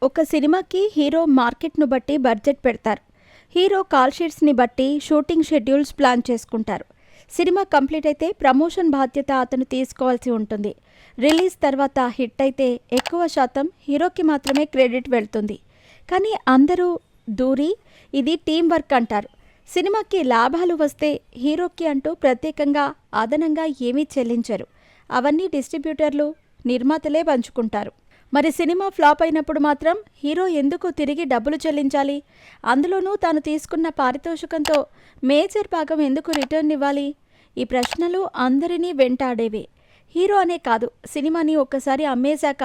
ఒక సినిమాకి హీరో మార్కెట్ను బట్టి బడ్జెట్ పెడతారు. హీరో కాల్ షీట్స్ని బట్టి షూటింగ్ షెడ్యూల్స్ ప్లాన్ చేసుకుంటారు. సినిమా కంప్లీట్ అయితే ప్రమోషన్ బాధ్యత అతను తీసుకోవాల్సి ఉంటుంది. రిలీజ్ తర్వాత హిట్ అయితే ఎక్కువ శాతం హీరోకి మాత్రమే క్రెడిట్ వెళ్తుంది. కానీ అందరూ దూరి ఇది టీం వర్క్ అంటారు. సినిమాకి లాభాలు వస్తే హీరోకి అంటూ ప్రత్యేకంగా అదనంగా ఏమీ చెల్లించరు. అవన్నీ డిస్ట్రిబ్యూటర్లు, నిర్మాతలే పంచుకుంటారు. మరి సినిమా ఫ్లాప్ అయినప్పుడు మాత్రం హీరో ఎందుకు తిరిగి డబ్బులు చెల్లించాలి? అందులోనూ తాను తీసుకున్న పారితోషికంతో మేజర్ భాగం ఎందుకు రిటర్న్ ఇవ్వాలి? ఈ ప్రశ్నలు అందరినీ వెంటాడేవే. హీరో అనే కాదు, సినిమాని ఒక్కసారి అమ్మేశాక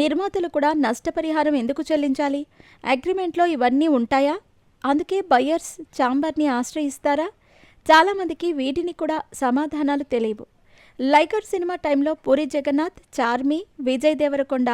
నిర్మాతలు కూడా నష్టపరిహారం ఎందుకు చెల్లించాలి? అగ్రిమెంట్లో ఇవన్నీ ఉంటాయా? అందుకే బయ్యర్స్ ఛాంబర్ని ఆశ్రయిస్తారా? చాలామందికి వీటిని కూడా సమాధానాలు తెలియవు. లైగర్ సినిమా టైంలో పూరి జగన్నాథ్, చార్మి, విజయ్ దేవరకొండ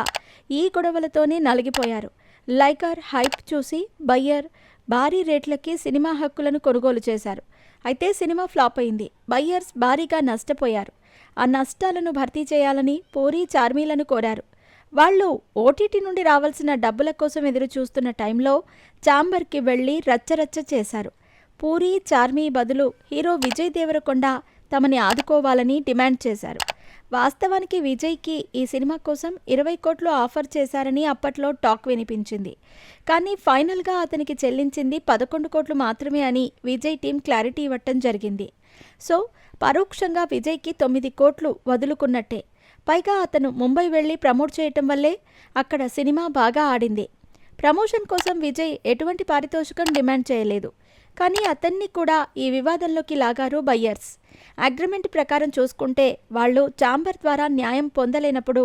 ఈ గొడవలతోనే నలిగిపోయారు. లైగర్ హైప్ చూసి బయ్యర్ భారీ రేట్లకి సినిమా హక్కులను కొనుగోలు చేశారు. అయితే సినిమా ఫ్లాప్ అయింది. బయ్యర్స్ భారీగా నష్టపోయారు. ఆ నష్టాలను భర్తీ చేయాలని పూరి, చార్మీలను కోరారు. వాళ్ళు ఓటీటీ నుండి రావాల్సిన డబ్బుల కోసం ఎదురు చూస్తున్న టైంలో ఛాంబర్కి వెళ్లి రచ్చరచ్చ చేశారు. పూరి, చార్మీ బదులు హీరో విజయ్ దేవరకొండ తమని ఆదుకోవాలని డిమాండ్ చేశారు. వాస్తవానికి విజయ్కి ఈ సినిమా కోసం 20 కోట్లు ఆఫర్ చేశారని అప్పట్లో టాక్ వినిపించింది. కానీ ఫైనల్గా అతనికి చెల్లించింది 11 కోట్లు మాత్రమే అని విజయ్ టీం క్లారిటీ ఇవ్వటం జరిగింది. సో పరోక్షంగా విజయ్కి 9 కోట్లు వదులుకున్నట్టే. పైగా అతను ముంబై వెళ్లి ప్రమోట్ చేయటం వల్లే అక్కడ సినిమా బాగా ఆడింది. ప్రమోషన్ కోసం విజయ్ ఎటువంటి పారితోషికం డిమాండ్ చేయలేదు. కానీ అతన్ని కూడా ఈ వివాదంలోకి లాగారు బయ్యర్స్. అగ్రిమెంట్ ప్రకారం చూసుకుంటే వాళ్ళు ఛాంబర్ ద్వారా న్యాయం పొందలేనప్పుడు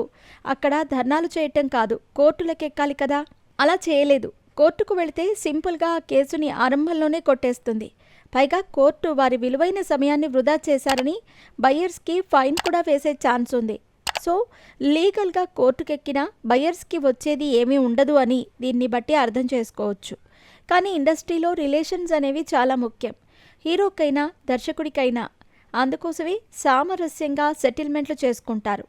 అక్కడ ధర్నాలు చేయటం కాదు, కోర్టులకెక్కాలి కదా. అలా చేయలేదు. కోర్టుకు వెళితే సింపుల్గా ఆ కేసుని ఆరంభంలోనే కొట్టేస్తుంది. పైగా కోర్టు వారి విలువైన సమయాన్ని వృధా చేశారని బయ్యర్స్కి ఫైన్ కూడా వేసే ఛాన్స్ ఉంది. సో లీగల్గా కోర్టుకెక్కినా బయ్యర్స్కి వచ్చేది ఏమీ ఉండదు అని దీన్ని బట్టి అర్థం చేసుకోవచ్చు. కానీ ఇండస్ట్రీలో రిలేషన్స్ అనేవి చాలా ముఖ్యం. హీరోకైనా దర్శకుడికైనా. అందుకోసమే సామరస్యంగా సెటిల్మెంట్లు చేసుకుంటారు.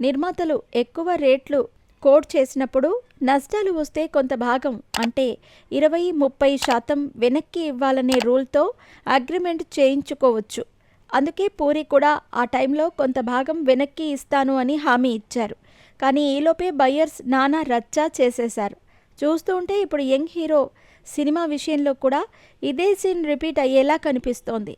నిర్మాతలు ఎక్కువ రేట్లు కోట్ చేసినప్పుడు నష్టాలు వస్తే కొంత భాగం అంటే 20-30% వెనక్కి ఇవ్వాలనే రూల్తో అగ్రిమెంట్ చేయించుకోవచ్చు. అందుకే పూరి కూడా ఆ టైంలో కొంత భాగం వెనక్కి ఇస్తాను అని హామీ ఇచ్చారు. కానీ ఈలోపే బయ్యర్స్ నానా రచ్చ చేసేశారు. చూస్తూ ఉంటే ఇప్పుడు యంగ్ హీరో సినిమా విషయంలో కూడా ఇదే సీన్ రిపీట్ అయ్యేలా కనిపిస్తోంది.